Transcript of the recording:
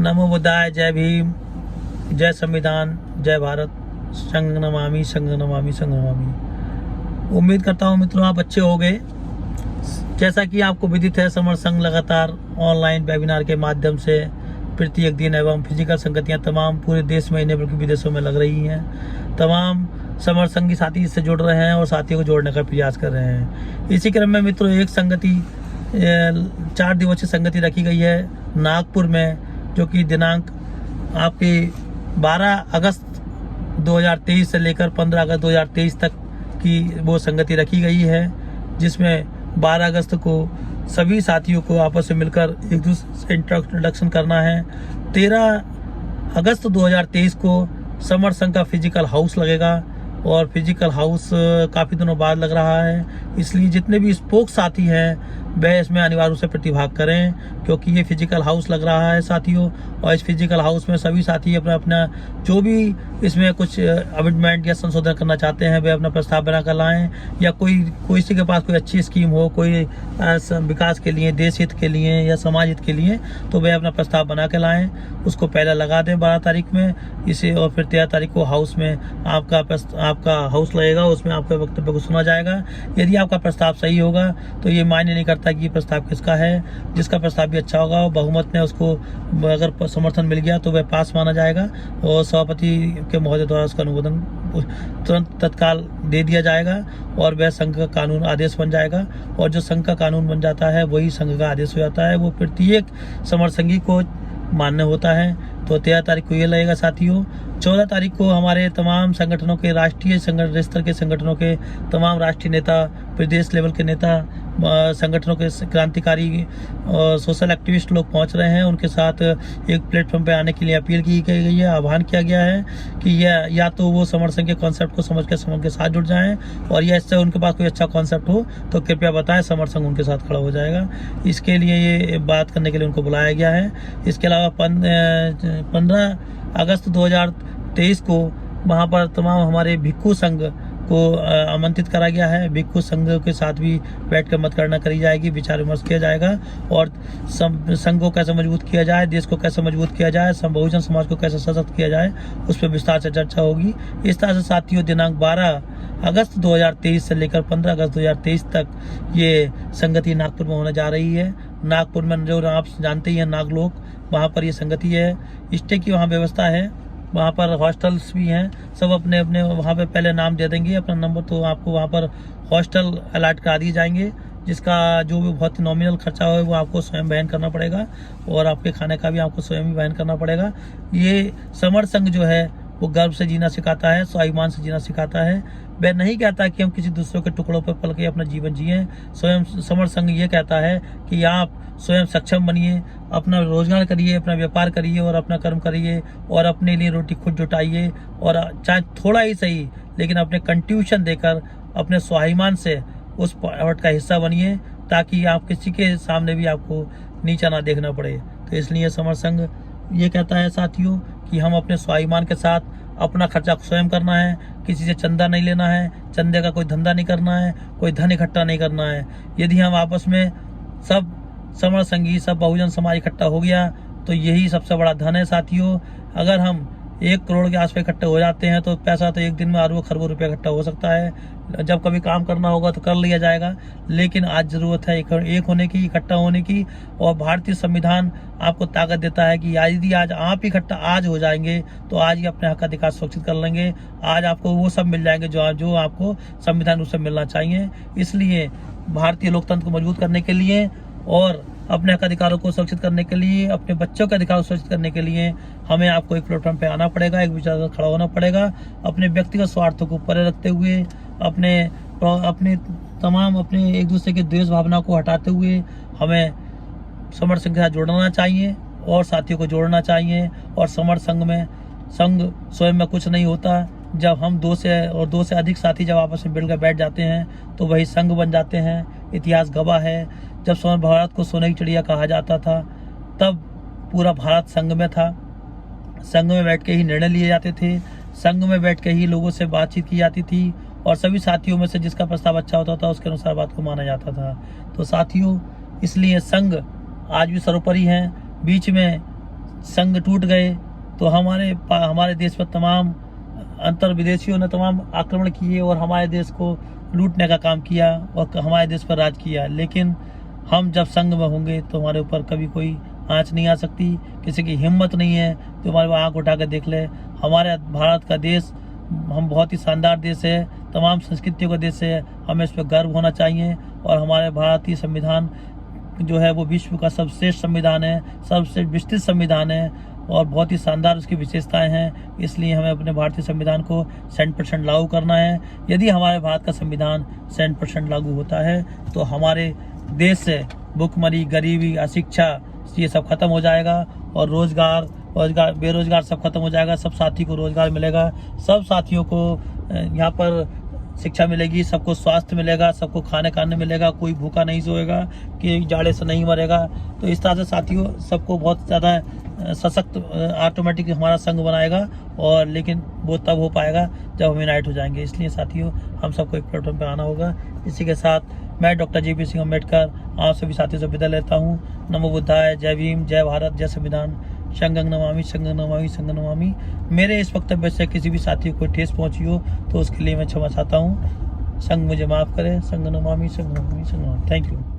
नमो बुद्धाय, जय भीम, जय संविधान, जय भारत, संघ नमामि संघ नमामि संघ नमामि। उम्मीद करता हूँ मित्रों आप अच्छे हो गए। जैसा कि आपको विदित है, समर संघ लगातार ऑनलाइन वेबिनार के माध्यम से प्रत्येक दिन एवं फिजिकल संगतियाँ तमाम पूरे देश में नहीं बल्कि विदेशों में लग रही हैं। तमाम समर संघी साथी इससे जुड़ रहे हैं और साथियों को जोड़ने का प्रयास कर रहे हैं। इसी क्रम में मित्रों एक संगति 4 दिवसीय संगति रखी गई है नागपुर में, जो कि दिनांक आपके 12 अगस्त 2023 से लेकर 15 अगस्त 2023 तक की वो संगति रखी गई है, जिसमें 12 अगस्त को सभी साथियों को आपस में मिलकर एक दूसरे से इंट्रोडक्शन करना है। 13 अगस्त 2023 को समर संघ का फिजिकल हाउस लगेगा और फिजिकल हाउस काफ़ी दिनों बाद लग रहा है, इसलिए जितने भी स्पोक साथी हैं वह इसमें अनिवार्य रूप से प्रतिभाग करें, क्योंकि ये फिजिकल हाउस लग रहा है साथियों। और इस फिजिकल हाउस में सभी साथी अपना अपना जो भी इसमें कुछ अमेंडमेंट या संशोधन करना चाहते हैं वे अपना प्रस्ताव बनाकर लाएं, या कोई किसी के पास कोई अच्छी स्कीम हो, कोई विकास के लिए, देश हित के लिए या समाज हित के लिए, तो वे अपना प्रस्ताव बना के लाएं, उसको पहले लगा दें 12 तारीख में इसे, और फिर 13 तारीख को हाउस में आपका हाउस लगेगा, उसमें आपके वक्तव्य को सुना जाएगा। यदि आपका प्रस्ताव सही होगा तो ये मायने नहीं करता कि ये प्रस्ताव किसका है। जिसका प्रस्ताव भी अच्छा होगा, बहुमत में उसको अगर समर्थन मिल गया तो वह पास माना जाएगा और सभापति के महोदय द्वारा उसका अनुमोदन तुरंत तत्काल दे दिया जाएगा और वह संघ का कानून आदेश बन जाएगा। और जो संघ का कानून बन जाता है वही संघ का आदेश हो जाता है, वो प्रत्येक समर संघी को मान्य होता है। तो 13 तारीख को ये लगेगा साथियों। 14 तारीख को हमारे तमाम संगठनों के राष्ट्रीय स्तर के संगठनों के तमाम राष्ट्रीय नेता, प्रदेश लेवल के नेता, संगठनों के क्रांतिकारी और सोशल एक्टिविस्ट लोग पहुंच रहे हैं। उनके साथ एक प्लेटफॉर्म पे आने के लिए अपील की गई है, आह्वान किया गया है कि या तो वो समर संघ के कॉन्सेप्ट को समझ के समर के साथ जुड़ जाएं, और या इससे उनके पास कोई अच्छा कॉन्सेप्ट हो तो कृपया बताएं, समर संघ उनके साथ खड़ा हो जाएगा। इसके लिए ये बात करने के लिए उनको बुलाया गया है। इसके अलावा 15 अगस्त 2023 को वहाँ पर तमाम हमारे भिक्खु संघ को आमंत्रित करा गया है। भिक्खु संघ के साथ भी बैठकर मतगणना करी जाएगी, विचार विमर्श किया जाएगा और संघ को कैसे मजबूत किया जाए, देश को कैसे मजबूत किया जाए, बहुजन समाज को कैसे सशक्त किया जाए, उस पर विस्तार से चर्चा होगी। इस तरह से साथियों दिनांक 12 अगस्त 2023 से लेकर 15 अगस्त 2023 तक ये संगति नागपुर में होने जा रही है। नागपुर में जो आप जानते ही हैं नागलोक, वहाँ पर ये संगति है। स्टे की वहाँ व्यवस्था है, वहाँ पर हॉस्टल्स भी हैं। सब अपने अपने वहाँ पे पहले नाम दे देंगे अपना नंबर, तो आपको वहाँ पर हॉस्टल अलॉट करा दिए जाएंगे, जिसका जो भी बहुत नॉमिनल खर्चा हो वो आपको स्वयं वहन करना पड़ेगा और आपके खाने का भी आपको स्वयं ही वहन करना पड़ेगा। ये समर संघ जो है वो गर्व से जीना सिखाता है, स्वाभिमान से जीना सिखाता है। वह नहीं कहता कि हम किसी दूसरों के टुकड़ों पर पल के अपना जीवन जिएं। स्वयं समर संघ ये कहता है कि आप स्वयं सक्षम बनिए, अपना रोजगार करिए, अपना व्यापार करिए और अपना कर्म करिए और अपने लिए रोटी खुद जुटाइए, और चाहे थोड़ा ही सही लेकिन अपने कंट्रीब्यूशन देकर अपने स्वाभिमान से उस पार्ट का हिस्सा बनिए, ताकि आप किसी के सामने भी आपको नीचा ना देखना पड़े। तो इसलिए समर संघ ये कहता है साथियों कि हम अपने स्वाभिमान के साथ अपना खर्चा स्वयं करना है, किसी से चंदा नहीं लेना है, चंदे का कोई धंधा नहीं करना है, कोई धन इकट्ठा नहीं करना है। यदि हम आपस में सब समर संघी, सब बहुजन समाज इकट्ठा हो गया तो यही सबसे बड़ा धन है साथियों। अगर हम 1 करोड़ के आसपास इकट्ठे हो जाते हैं तो पैसा तो एक दिन में अरबों खरबों रुपये इकट्ठा हो सकता है। जब कभी काम करना होगा तो कर लिया जाएगा, लेकिन आज जरूरत है एक होने की, इकट्ठा होने की। और भारतीय संविधान आपको ताकत देता है कि यदि आज आप इकट्ठा आज हो जाएंगे तो आज ही अपने हक अधिकार सुरक्षित कर लेंगे। आज आपको वो सब मिल जाएंगे जो आपको संविधान रूप से मिलना चाहिए। इसलिए भारतीय लोकतंत्र को मजबूत करने के लिए और अपने हक अधिकारों को सुरक्षित करने के लिए, अपने बच्चों के अधिकारों को सुरक्षित करने के लिए हमें आपको एक प्लेटफॉर्म पे आना पड़ेगा, एक विचार पर खड़ा होना पड़ेगा। अपने व्यक्तिगत स्वार्थों को परे रखते हुए, अपने तमाम अपने एक दूसरे के द्वेष भावना को हटाते हुए हमें समर संघ के साथ जोड़ना चाहिए और साथियों को जोड़ना चाहिए। और समर संघ में संघ स्वयं में कुछ नहीं होता। जब हम 2 से अधिक साथी जब आपस में मिलकर बैठ जाते हैं तो वही संघ बन जाते हैं। इतिहास गवाह है, जब भारत को सोने की चिड़िया कहा जाता था तब पूरा भारत संघ में था। संघ में बैठ के ही निर्णय लिए जाते थे, संघ में बैठ के ही लोगों से बातचीत की जाती थी और सभी साथियों में से जिसका प्रस्ताव अच्छा होता था उसके अनुसार बात को माना जाता था। तो साथियों, इसलिए संघ आज भी सर्वोपरि है। बीच में संघ टूट गए तो हमारे देश पर तमाम अंतर विदेशियों ने तमाम आक्रमण किए और हमारे देश को लूटने का काम किया और हमारे देश पर राज किया। लेकिन हम जब संघ में होंगे तो हमारे ऊपर कभी कोई आंच नहीं आ सकती। किसी की हिम्मत नहीं है तो हमारे पास आंख उठा कर देख ले। हमारे भारत का देश हम बहुत ही शानदार देश है, तमाम संस्कृतियों का देश है, हमें इस पर गर्व होना चाहिए। और हमारे भारतीय संविधान जो है वो विश्व का सर्वश्रेष्ठ संविधान है, सबसे विस्तृत संविधान है और बहुत ही शानदार उसकी विशेषताएं हैं। इसलिए हमें अपने भारतीय संविधान को 100% लागू करना है। यदि हमारे भारत का संविधान 100% लागू होता है तो हमारे देश से भुखमरी, गरीबी, अशिक्षा ये सब खत्म हो जाएगा और रोजगार बेरोजगार सब खत्म हो जाएगा। सब साथी को रोजगार मिलेगा, सब साथियों को यहाँ पर शिक्षा मिलेगी, सबको स्वास्थ्य मिलेगा, सबको खाने मिलेगा, कोई भूखा नहीं सोएगा, कि जाड़े से नहीं मरेगा। तो इस तरह से साथियों सबको बहुत ज़्यादा सशक्त ऑटोमेटिक हमारा संघ बनाएगा। और लेकिन वो तब हो पाएगा जब हम यूनाइट हो जाएंगे। इसलिए साथियों हम सबको एक प्लेटफॉर्म पे आना होगा। इसी के साथ मैं डॉक्टर JP सिंह अम्बेडकर आप सभी साथियों से विदा लेता हूँ। नमो बुद्धाय, जय भीम, जय भारत, जय संविधान, संघं नमामि, संघं नमामि, संघं नमामि। मेरे इस वक्तव्य से किसी भी साथी को ठेस पहुंची हो तो उसके लिए मैं क्षमा चाहता हूँ। संघ मुझे माफ़ करे। संघं नमामि, संघं नमामि, संघं नमामि। Thank you.